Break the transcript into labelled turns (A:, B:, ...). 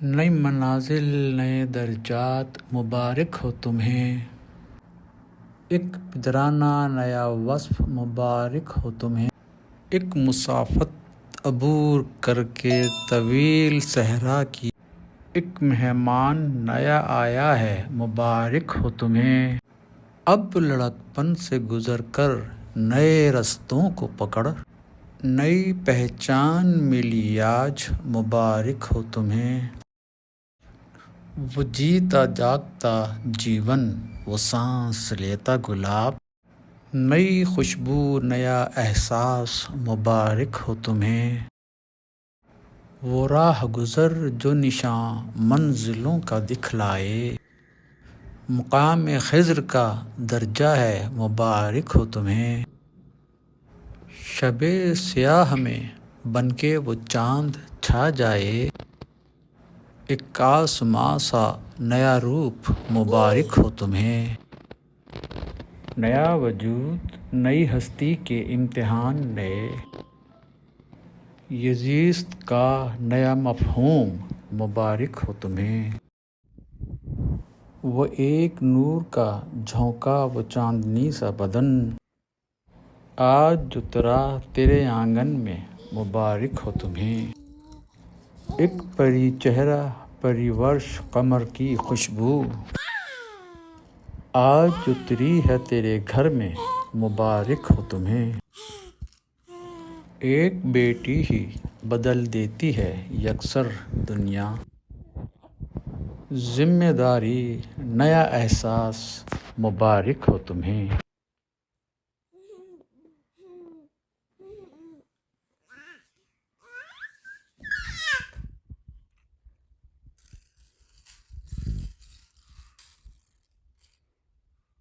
A: نئی منازل نئے درجات مبارک ہو تمہیں، ایک پدرانہ نیا وصف مبارک ہو تمہیں، ایک مسافت عبور کر کے طویل صحرا کی ایک مہمان نیا آیا ہے مبارک ہو تمہیں۔ اب لڑکپن سے گزر کر نئے رستوں کو پکڑ، نئی پہچان ملی آج مبارک ہو تمہیں۔ وہ جیتا جاگتا جیون، وہ سانس لیتا گلاب، نئی خوشبو نیا احساس مبارک ہو تمہیں۔ وہ راہ گزر جو نشاں منزلوں کا دکھلائے، مقام خضر کا درجہ ہے مبارک ہو تمہیں۔ شب سیاہ میں بن کے وہ چاند چھا جائے، ایک آسماں سا نیا روپ مبارک ہو تمہیں۔ نیا وجود نئی ہستی کے امتحان نئے، یہ زیست کا نیا مفہوم مبارک ہو تمہیں۔ وہ ایک نور کا جھونکا وہ چاندنی سا بدن، آج جو اترا تیرے آنگن میں مبارک ہو تمہیں۔ ایک پری چہرہ پری ورش قمر کی خوشبو، آج جو اتری ہے تیرے گھر میں مبارک ہو تمہیں۔ ایک بیٹی ہی بدل دیتی ہے یکسر دنیا، ذمہ داری نیا احساس مبارک ہو تمہیں۔